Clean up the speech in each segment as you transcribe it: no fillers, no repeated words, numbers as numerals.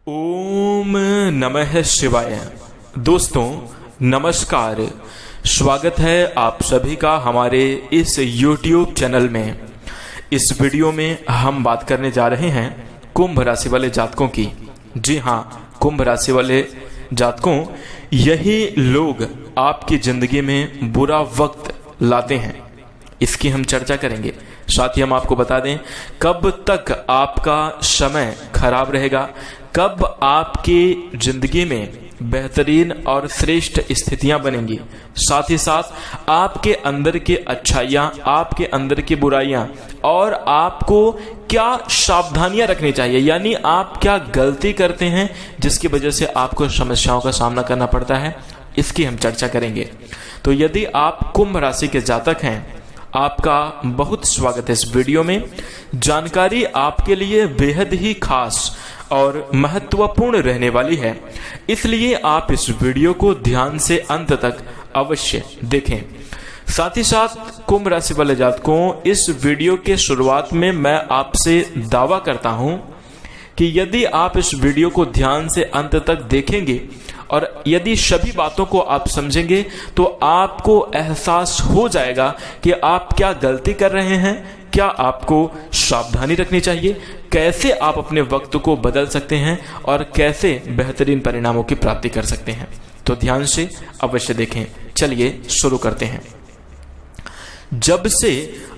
ओम नमः शिवाय। दोस्तों नमस्कार, स्वागत है आप सभी का हमारे इस YouTube चैनल में। इस वीडियो में हम बात करने जा रहे हैं कुंभ राशि वाले जातकों की। जी हाँ, कुंभ राशि वाले जातकों, यही लोग आपकी जिंदगी में बुरा वक्त लाते हैं, इसकी हम चर्चा करेंगे। साथ ही हम आपको बता दें कब तक आपका समय खराब रहेगा, कब आपकी जिंदगी में बेहतरीन और श्रेष्ठ स्थितियां बनेंगी, साथ ही साथ आपके अंदर की अच्छाइयां, आपके अंदर की बुराइयां और आपको क्या सावधानियां रखनी चाहिए, यानी आप क्या गलती करते हैं जिसकी वजह से आपको समस्याओं का सामना करना पड़ता है, इसकी हम चर्चा करेंगे। तो यदि आप कुंभ राशि के जातक हैं, आपका बहुत स्वागत है इस वीडियो में। जानकारी आपके लिए बेहद ही खास और महत्वपूर्ण रहने वाली है, इसलिए आप इस वीडियो को ध्यान से अंत तक अवश्य देखें। साथ ही साथ कुंभ राशि वाले जातकों, इस वीडियो के शुरुआत में मैं आपसे दावा करता हूं कि यदि आप इस वीडियो को ध्यान से अंत तक देखेंगे और यदि सभी बातों को आप समझेंगे तो आपको एहसास हो जाएगा कि आप क्या गलती कर रहे हैं, क्या आपको सावधानी रखनी चाहिए, कैसे आप अपने वक्त को बदल सकते हैं और कैसे बेहतरीन परिणामों की प्राप्ति कर सकते हैं। तो ध्यान से अवश्य देखें। चलिए शुरू करते हैं। जब से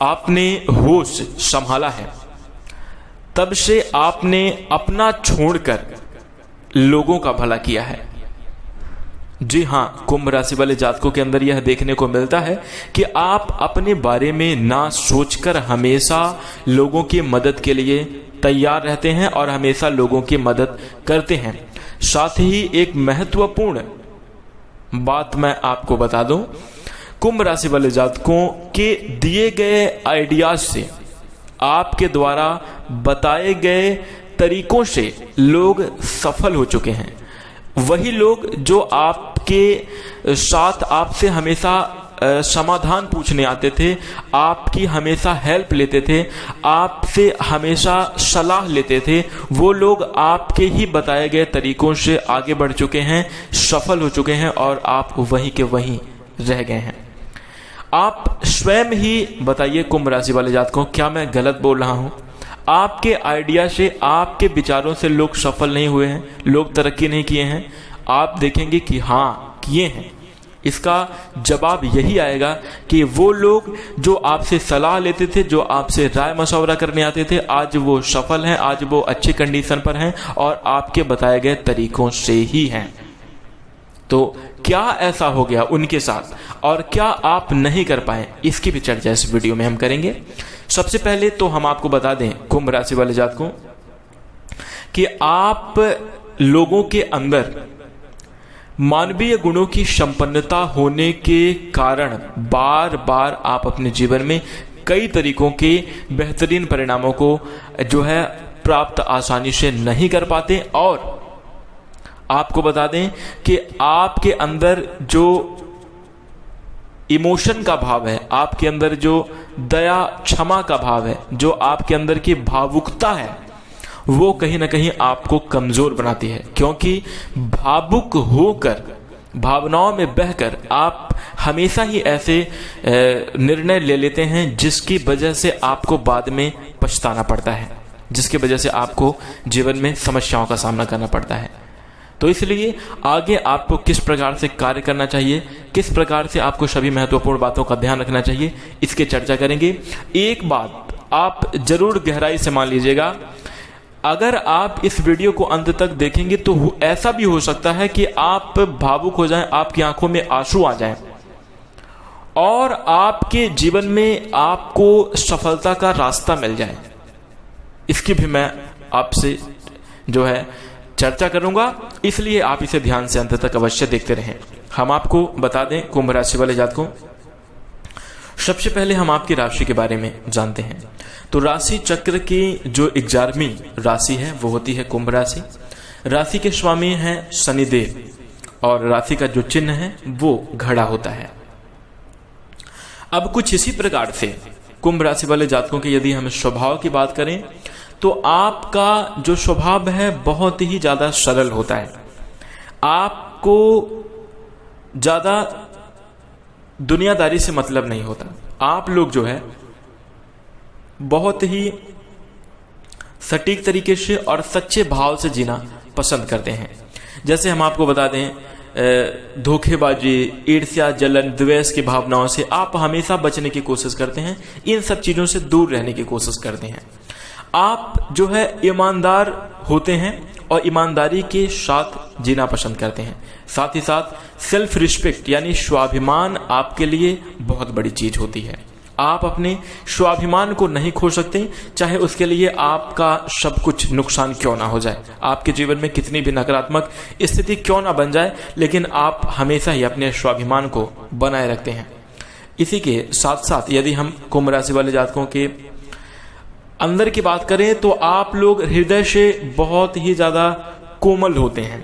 आपने होश संभाला है, तब से आपने अपना छोड़कर लोगों का भला किया है। जी हाँ, कुंभ राशि वाले जातकों के अंदर यह देखने को मिलता है कि आप अपने बारे में ना सोचकर हमेशा लोगों की मदद के लिए तैयार रहते हैं और हमेशा लोगों की मदद करते हैं। साथ ही एक महत्वपूर्ण बात मैं आपको बता दूं, कुंभ राशि वाले जातकों के दिए गए आइडियाज से, आपके द्वारा बताए गए तरीकों से लोग सफल हो चुके हैं। वही लोग जो आपके साथ आपसे हमेशा समाधान पूछने आते थे, आपकी हमेशा हेल्प लेते थे, आपसे हमेशा सलाह लेते थे, वो लोग आपके ही बताए गए तरीकों से आगे बढ़ चुके हैं, सफल हो चुके हैं और आप वहीं के वहीं रह गए हैं। आप स्वयं ही बताइए कुंभ राशि वाले जातकों, क्या मैं गलत बोल रहा हूं? आपके आइडिया से, आपके विचारों से लोग सफल नहीं हुए हैं, लोग तरक्की नहीं किए हैं? आप देखेंगे कि हाँ किए हैं। इसका जवाब यही आएगा कि वो लोग जो आपसे सलाह लेते थे, जो आपसे राय मशवरा करने आते थे, आज वो सफल हैं, आज वो अच्छी कंडीशन पर हैं और आपके बताए गए तरीकों से ही हैं। तो क्या ऐसा हो गया उनके साथ और क्या आप नहीं कर पाए, इसकी भी चर्चा इस वीडियो में हम करेंगे। सबसे पहले तो हम आपको बता दें कुंभ राशि वाले जातकों कि आप लोगों के अंदर मानवीय गुणों की संपन्नता होने के कारण बार बार आप अपने जीवन में कई तरीकों के बेहतरीन परिणामों को जो है प्राप्त आसानी से नहीं कर पाते। और आपको बता दें कि आपके अंदर जो इमोशन का भाव है, आपके अंदर जो दया क्षमा का भाव है, जो आपके अंदर की भावुकता है, वो कहीं ना कहीं आपको कमजोर बनाती है। क्योंकि भावुक होकर, भावनाओं में बहकर आप हमेशा ही ऐसे निर्णय ले लेते हैं जिसकी वजह से आपको बाद में पछताना पड़ता है, जिसकी वजह से आपको जीवन में समस्याओं का सामना करना पड़ता है। तो इसलिए आगे आपको किस प्रकार से कार्य करना चाहिए, किस प्रकार से आपको सभी महत्वपूर्ण बातों का ध्यान रखना चाहिए, इसकी चर्चा करेंगे। एक बात आप जरूर गहराई से मान लीजिएगा, अगर आप इस वीडियो को अंत तक देखेंगे तो ऐसा भी हो सकता है कि आप भावुक हो जाएं, आपकी आंखों में आंसू आ जाएं और आपके जीवन में आपको सफलता का रास्ता मिल जाए। इसकी भी मैं आपसे जो है चर्चा करूंगा, इसलिए आप इसे ध्यान से अंत तक अवश्य देखते रहें। हम आपको बता दें कुंभ राशि वाले जातकों, सबसे पहले हम आपकी राशि के बारे में जानते हैं। तो राशि चक्र की जो 11वीं राशि है वो होती है कुंभ राशि। राशि के स्वामी हैं शनिदेव और राशि का जो चिन्ह है वो घड़ा होता है। अब कुछ इसी प्रकार से कुंभ राशि वाले जातकों के यदि हम स्वभाव की बात करें तो आपका जो स्वभाव है बहुत ही ज़्यादा सरल होता है। आपको ज़्यादा दुनियादारी से मतलब नहीं होता। आप लोग जो है बहुत ही सटीक तरीके से और सच्चे भाव से जीना पसंद करते हैं। जैसे हम आपको बता दें, धोखेबाजी, ईर्ष्या, जलन, द्वेष की भावनाओं से आप हमेशा बचने की कोशिश करते हैं। इन सब चीज़ों से दूर रहने की कोशिश करते हैं। आप जो है ईमानदार होते हैं और ईमानदारी के साथ जीना पसंद करते हैं। साथ ही साथ सेल्फ रिस्पेक्ट यानी स्वाभिमान आपके लिए बहुत बड़ी चीज होती है। आप अपने स्वाभिमान को नहीं खो सकते, चाहे उसके लिए आपका सब कुछ नुकसान क्यों ना हो जाए, आपके जीवन में कितनी भी नकारात्मक स्थिति क्यों ना बन जाए, लेकिन आप हमेशा ही अपने स्वाभिमान को बनाए रखते हैं। इसी के साथ साथ यदि हम कुंभ राशि वाले जातकों के अंदर की बात करें तो आप लोग हृदय से बहुत ही ज्यादा कोमल होते हैं।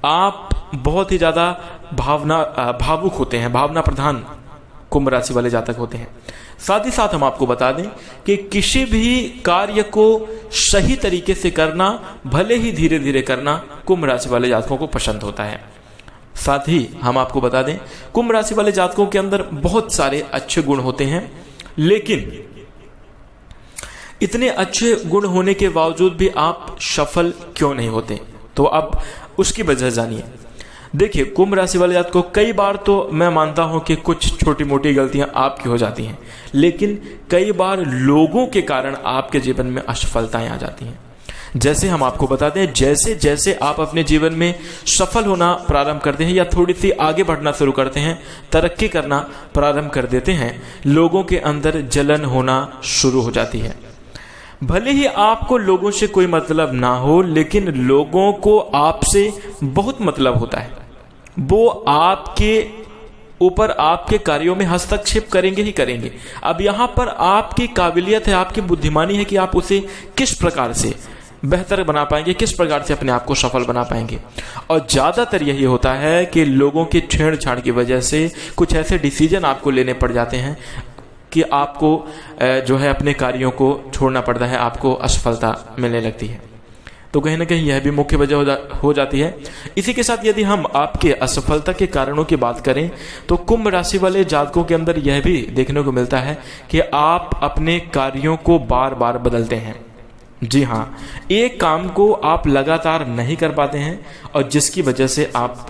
आप बहुत ही ज्यादा भावुक होते हैं, भावना प्रधान कुंभ राशि वाले जातक होते हैं। साथ ही साथ हम आपको बता दें कि किसी भी कार्य को सही तरीके से करना, भले ही धीरे धीरे करना, कुंभ राशि वाले जातकों को पसंद होता है। साथ ही हम आपको बता दें, कुंभ राशि वाले जातकों के अंदर बहुत सारे अच्छे गुण होते हैं, लेकिन इतने अच्छे गुण होने के बावजूद भी आप सफल क्यों नहीं होते, तो अब उसकी वजह जानिए। देखिए, कुंभ राशि वाले जातक को कई बार तो मैं मानता हूं कि कुछ छोटी मोटी गलतियां आपकी हो जाती हैं, लेकिन कई बार लोगों के कारण आपके जीवन में असफलताएं आ जाती हैं। जैसे हम आपको बताते हैं, जैसे जैसे आप अपने जीवन में सफल होना प्रारंभ करते हैं या थोड़ी सी आगे बढ़ना शुरू करते हैं, तरक्की करना प्रारंभ कर देते हैं, लोगों के अंदर जलन होना शुरू हो जाती है। भले ही आपको लोगों से कोई मतलब ना हो, लेकिन लोगों को आपसे बहुत मतलब होता है। वो आपके ऊपर आपके कार्यों में हस्तक्षेप करेंगे ही करेंगे। अब यहाँ पर आपकी काबिलियत है, आपकी बुद्धिमानी है कि आप उसे किस प्रकार से बेहतर बना पाएंगे, किस प्रकार से अपने आप को सफल बना पाएंगे। और ज्यादातर यही होता है कि लोगों की छेड़छाड़ की वजह से कुछ ऐसे डिसीजन आपको लेने पड़ जाते हैं कि आपको जो है अपने कार्यों को छोड़ना पड़ता है, आपको असफलता मिलने लगती है। तो कहीं ना कहीं यह भी मुख्य वजह हो जाती है। इसी के साथ यदि हम आपके असफलता के कारणों की बात करें तो कुंभ राशि वाले जातकों के अंदर यह भी देखने को मिलता है कि आप अपने कार्यों को बार बार बदलते हैं। जी हाँ, एक काम को आप लगातार नहीं कर पाते हैं और जिसकी वजह से आप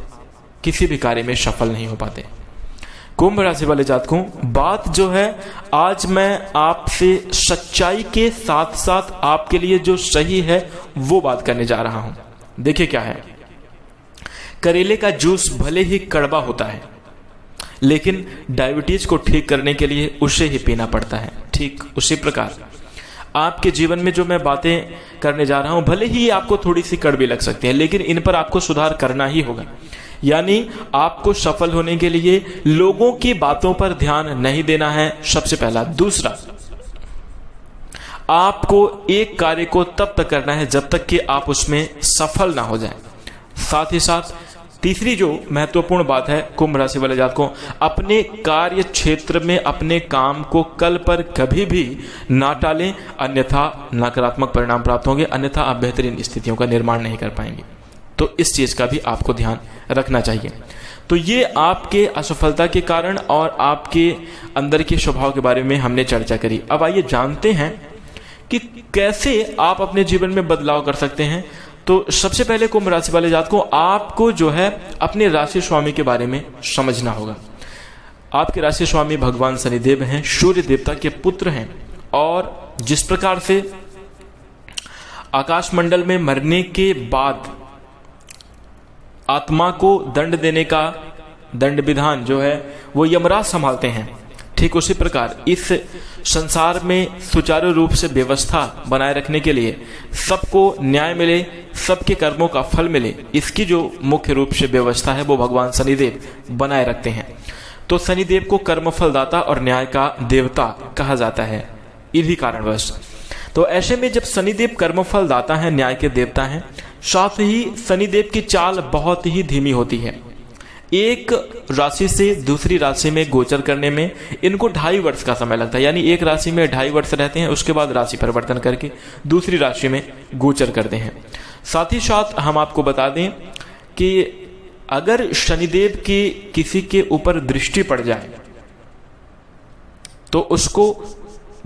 किसी भी कार्य में सफल नहीं हो पाते। कुंभ राशि वाले जातकों, बात जो है आज मैं आपसे सच्चाई के साथ साथ आपके लिए जो सही है वो बात करने जा रहा हूं। देखिए क्या है, करेले का जूस भले ही कड़वा होता है, लेकिन डायबिटीज को ठीक करने के लिए उसे ही पीना पड़ता है। ठीक उसी प्रकार आपके जीवन में जो मैं बातें करने जा रहा हूं, भले ही आपको थोड़ी सी कड़वी लग सकती है, लेकिन इन पर आपको सुधार करना ही होगा। यानी आपको सफल होने के लिए लोगों की बातों पर ध्यान नहीं देना है, सबसे पहला। दूसरा, आपको एक कार्य को तब तक करना है जब तक कि आप उसमें सफल ना हो जाएं। साथ ही साथ तीसरी जो महत्वपूर्ण बात है कुंभ राशि वाले जातकों, अपने कार्य क्षेत्र में अपने काम को कल पर कभी भी ना टालें, अन्यथा नकारात्मक परिणाम प्राप्त होंगे, अन्यथा आप बेहतरीन स्थितियों का निर्माण नहीं कर पाएंगे। तो इस चीज का भी आपको ध्यान रखना चाहिए। तो ये आपके असफलता के कारण और आपके अंदर के स्वभाव के बारे में हमने चर्चा करी। अब आइए जानते हैं कि कैसे आप अपने जीवन में बदलाव कर सकते हैं। तो सबसे पहले कुंभ राशि वाले जातकों, आपको जो है अपने राशि स्वामी के बारे में समझना होगा। आपके राशि स्वामी भगवान शनिदेव हैं, सूर्य देवता के पुत्र हैं, और जिस प्रकार से आकाश मंडल में मरने के बाद आत्मा को दंड देने का दंड विधान जो है वो यमराज संभालते हैं, ठीक उसी प्रकार इस संसार में सुचारू रूप से व्यवस्था बनाए रखने के लिए, सबको न्याय मिले, सबके कर्मों का फल मिले, इसकी जो मुख्य रूप से व्यवस्था है वो भगवान शनिदेव बनाए रखते हैं। तो शनिदेव को कर्मफलदाता और न्याय का देवता कहा जाता है इन्हीं कारणवश। तो ऐसे में जब शनिदेव कर्मफल दाता है, न्याय के देवता हैं, साथ ही शनिदेव की चाल बहुत ही धीमी होती है। एक राशि से दूसरी राशि में गोचर करने में इनको 2.5 वर्ष का समय लगता है। यानी एक राशि में 2.5 वर्ष रहते हैं, उसके बाद राशि परिवर्तन करके दूसरी राशि में गोचर करते हैं। साथ ही साथ हम आपको बता दें कि अगर शनिदेव की किसी के ऊपर दृष्टि पड़ जाए तो उसको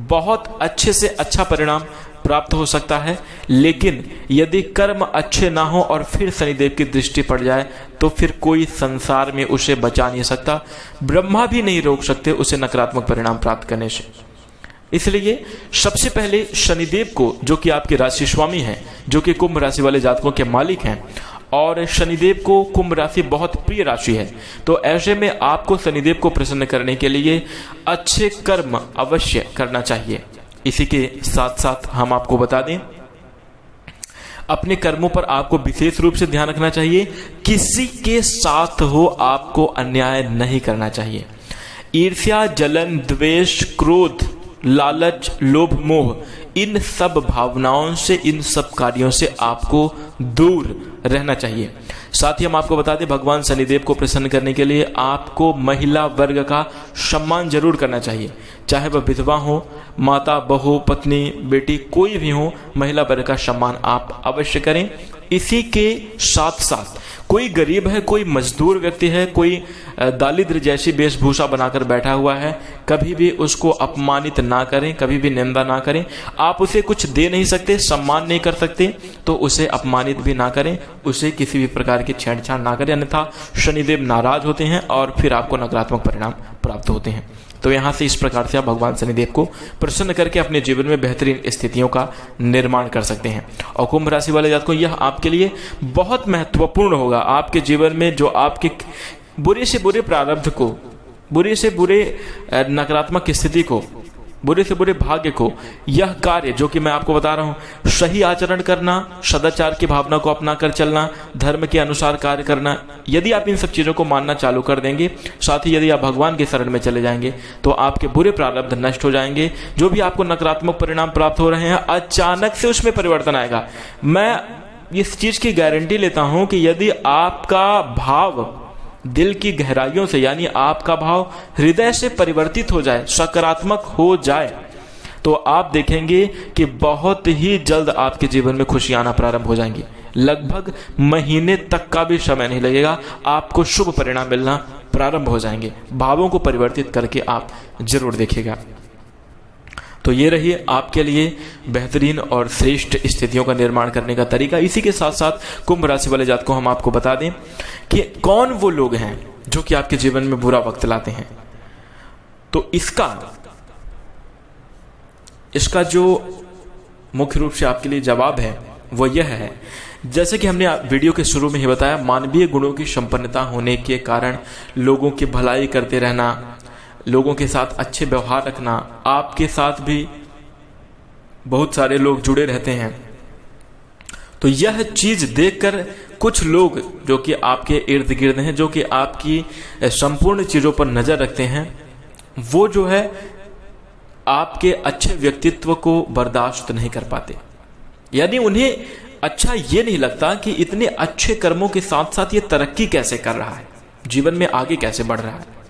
बहुत अच्छे से अच्छा परिणाम प्राप्त हो सकता है, लेकिन यदि कर्म अच्छे ना हो और फिर शनिदेव की दृष्टि पड़ जाए तो फिर कोई संसार में उसे बचा नहीं सकता, ब्रह्मा भी नहीं रोक सकते उसे नकारात्मक परिणाम प्राप्त करने से। इसलिए सबसे पहले शनिदेव को, जो कि आपके राशि स्वामी हैं, जो कि कुंभ राशि वाले जातकों के मालिक हैं, और शनिदेव को कुंभ राशि बहुत प्रिय राशि है, तो ऐसे में आपको शनिदेव को प्रसन्न करने के लिए अच्छे कर्म अवश्य करना चाहिए। इसी के साथ साथ हम आपको बता दें, अपने कर्मों पर आपको विशेष रूप से ध्यान रखना चाहिए। किसी के साथ हो आपको अन्याय नहीं करना चाहिए। ईर्ष्या, जलन, द्वेष, क्रोध, लालच, लोभ, मोह, इन सब भावनाओं से, इन सब कार्यों से आपको दूर रहना चाहिए। साथ ही हम आपको बता दें, भगवान शनिदेव को प्रसन्न करने के लिए आपको महिला वर्ग का सम्मान जरूर करना चाहिए। चाहे वह विधवा हो, माता, बहू, पत्नी, बेटी, कोई भी हो, महिला वर्ग का सम्मान आप अवश्य करें। इसी के साथ साथ कोई गरीब है, कोई मजदूर व्यक्ति है, कोई दारिद्र्य जैसी वेशभूषा बनाकर बैठा हुआ है, कभी भी उसको अपमानित ना करें, कभी भी निंदा ना करें। आप उसे कुछ दे नहीं सकते, सम्मान नहीं कर सकते, तो उसे अपमानित भी ना करें, उसे किसी भी प्रकार की छेड़छाड़ ना करें, अन्यथा शनिदेव नाराज होते हैं और फिर आपको नकारात्मक परिणाम प्राप्त होते हैं। तो यहाँ से इस प्रकार से आप भगवान शनिदेव को प्रसन्न करके अपने जीवन में बेहतरीन स्थितियों का निर्माण कर सकते हैं। और कुंभ राशि वाले जातकों, यह आपके लिए बहुत महत्वपूर्ण होगा। आपके जीवन में जो आपके बुरे से बुरे प्रारब्ध को, बुरे से बुरे नकारात्मक स्थिति को, बुरे से बुरे भाग्य को, यह कार्य जो कि मैं आपको बता रहा हूं, सही आचरण करना, सदाचार की भावना को अपना कर चलना, धर्म के अनुसार कार्य करना, यदि आप इन सब चीजों को मानना चालू कर देंगे, साथ ही यदि आप भगवान के शरण में चले जाएंगे, तो आपके बुरे प्रारब्ध नष्ट हो जाएंगे। जो भी आपको नकारात्मक परिणाम प्राप्त हो रहे हैं, अचानक से उसमें परिवर्तन आएगा। मैं इस चीज की गारंटी लेता हूं कि यदि आपका भाव दिल की गहराइयों से, यानी आपका भाव हृदय से परिवर्तित हो जाए, सकारात्मक हो जाए, तो आप देखेंगे कि बहुत ही जल्द आपके जीवन में खुशियां आना प्रारंभ हो जाएंगी। लगभग महीने तक का भी समय नहीं लगेगा, आपको शुभ परिणाम मिलना प्रारंभ हो जाएंगे। भावों को परिवर्तित करके आप जरूर देखिएगा। तो ये रही आपके लिए बेहतरीन और श्रेष्ठ स्थितियों का निर्माण करने का तरीका। इसी के साथ साथ कुंभ राशि वाले जातकों को हम आपको बता दें कि कौन वो लोग हैं जो कि आपके जीवन में बुरा वक्त लाते हैं। तो इसका जो मुख्य रूप से आपके लिए जवाब है वो यह है, जैसे कि हमने वीडियो के शुरू में ही बताया, मानवीय गुणों की संपन्नता होने के कारण लोगों की भलाई करते रहना, लोगों के साथ अच्छे व्यवहार रखना, आपके साथ भी बहुत सारे लोग जुड़े रहते हैं। तो यह चीज देखकर कुछ लोग जो कि आपके इर्द गिर्द हैं, जो कि आपकी संपूर्ण चीजों पर नजर रखते हैं, वो जो है आपके अच्छे व्यक्तित्व को बर्दाश्त नहीं कर पाते। यानी उन्हें अच्छा ये नहीं लगता कि इतने अच्छे कर्मों के साथ साथ ये तरक्की कैसे कर रहा है, जीवन में आगे कैसे बढ़ रहा है।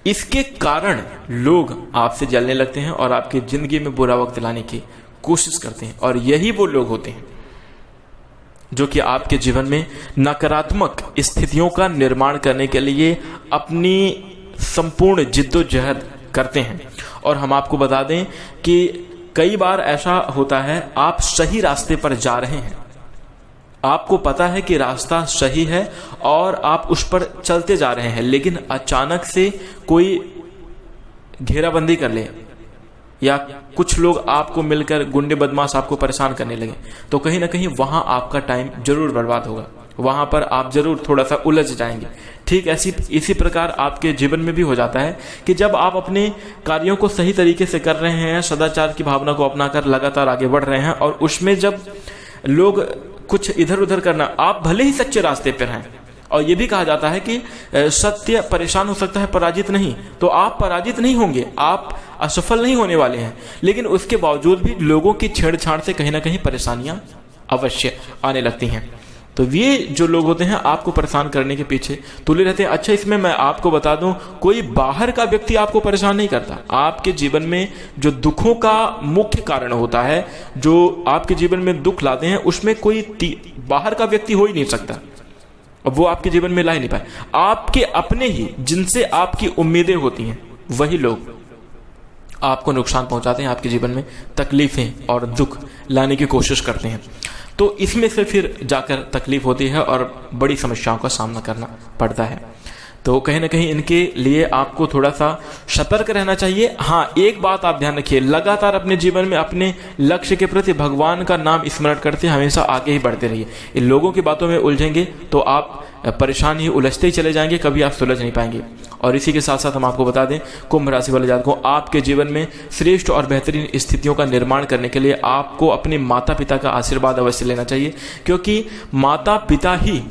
इसके कारण लोग आपसे जलने लगते हैं और आपकी जिंदगी में बुरा वक्त लाने की कोशिश करते हैं। और यही वो लोग होते हैं जो कि आपके जीवन में नकारात्मक स्थितियों का निर्माण करने के लिए अपनी संपूर्ण जिद्दोजहद करते हैं। और हम आपको बता दें कि कई बार ऐसा होता है, आप सही रास्ते पर जा रहे हैं, आपको पता है कि रास्ता सही है और आप उस पर चलते जा रहे हैं, लेकिन अचानक से कोई घेराबंदी कर ले या कुछ लोग आपको मिलकर, गुंडे बदमाश आपको परेशान करने लगे, तो कहीं ना कहीं वहां आपका टाइम जरूर बर्बाद होगा, वहां पर आप जरूर थोड़ा सा उलझ जाएंगे। ठीक इसी प्रकार आपके जीवन में भी हो जाता है कि जब आप अपने कार्यों को सही तरीके से कर रहे हैं, सदाचार की भावना को अपनाकर लगातार आगे बढ़ रहे हैं, और उसमें जब लोग कुछ इधर उधर करना, आप भले ही सच्चे रास्ते पर हैं, और यह भी कहा जाता है कि सत्य परेशान हो सकता है, पराजित नहीं, तो आप पराजित नहीं होंगे, आप असफल नहीं होने वाले हैं, लेकिन उसके बावजूद भी लोगों की छेड़छाड़ से कहीं ना कहीं परेशानियां अवश्य आने लगती हैं। तो ये जो लोग होते हैं आपको परेशान करने के पीछे तुले रहते हैं। अच्छा, इसमें मैं आपको बता दूं, कोई बाहर का व्यक्ति आपको परेशान नहीं करता। आपके जीवन में जो दुखों का मुख्य कारण होता है, जो आपके जीवन में दुख लाते हैं, उसमें कोई बाहर का व्यक्ति हो ही नहीं सकता, और वो आपके जीवन में ला ही नहीं पाए। आपके अपने ही, जिनसे आपकी उम्मीदें होती हैं, वही लोग आपको नुकसान पहुंचाते हैं, आपके जीवन में तकलीफें और दुख लाने की कोशिश करते हैं। तो इसमें से फिर जाकर तकलीफ होती है और बड़ी समस्याओं का सामना करना पड़ता है। तो कहीं ना कहीं इनके लिए आपको थोड़ा सा सतर्क रहना चाहिए। हाँ, एक बात आप ध्यान रखिए, लगातार अपने जीवन में अपने लक्ष्य के प्रति भगवान का नाम स्मरण करते हमेशा आगे ही बढ़ते रहिए। इन लोगों की बातों में उलझेंगे तो आप परेशान ही उलझते ही चले जाएंगे, कभी आप सुलझ नहीं पाएंगे। और इसी के साथ साथ हम आपको बता दें, कुंभ राशि वाले जातकों को आपके जीवन में श्रेष्ठ और बेहतरीन स्थितियों का निर्माण करने के लिए आपको अपने माता पिता का आशीर्वाद अवश्य लेना चाहिए, क्योंकि माता पिता ही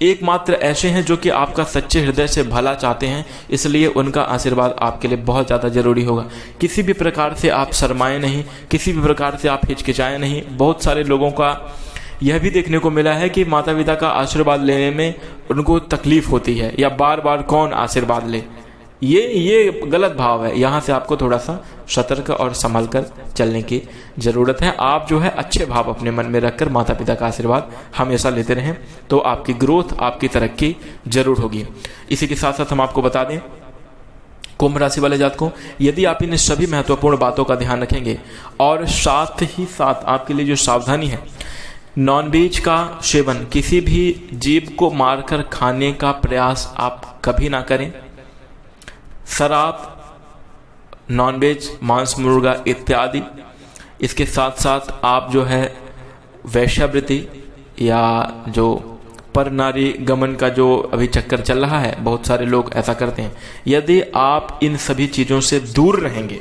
एकमात्र ऐसे हैं जो कि आपका सच्चे हृदय से भला चाहते हैं। इसलिए उनका आशीर्वाद आपके लिए बहुत ज़्यादा जरूरी होगा। किसी भी प्रकार से आप शर्माएं नहीं, किसी भी प्रकार से आप हिचकिचाएं नहीं। बहुत सारे लोगों का यह भी देखने को मिला है कि माता पिता का आशीर्वाद लेने में उनको तकलीफ होती है, या बार बार कौन आशीर्वाद ले, ये गलत भाव है। यहाँ से आपको थोड़ा सा सतर्क और संभल कर चलने की ज़रूरत है। आप जो है अच्छे भाव अपने मन में रखकर माता पिता का आशीर्वाद हमेशा लेते रहें, तो आपकी ग्रोथ, आपकी तरक्की जरूर होगी। इसी के साथ साथ हम आपको बता दें, कुंभ राशि वाले जातकों, यदि आप इन सभी महत्वपूर्ण बातों का ध्यान रखेंगे और साथ ही साथ आपके लिए जो सावधानी है, नॉनवेज का सेवन, किसी भी जीव को मारकर खाने का प्रयास आप कभी ना करें। शराब, नॉनवेज, मांस, मुर्गा इत्यादि। इसके साथ साथ आप जो है वैश्यावृत्ति या जो पर नारी गमन का जो अभी चक्कर चल रहा है, बहुत सारे लोग ऐसा करते हैं। यदि आप इन सभी चीज़ों से दूर रहेंगे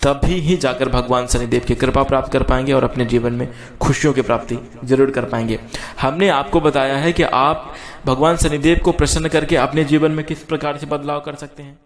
तभी ही जाकर भगवान शनिदेव की कृपा प्राप्त कर पाएंगे और अपने जीवन में खुशियों की प्राप्ति जरूर कर पाएंगे। हमने आपको बताया है कि आप भगवान शनिदेव को प्रसन्न करके अपने जीवन में किस प्रकार से बदलाव कर सकते हैं।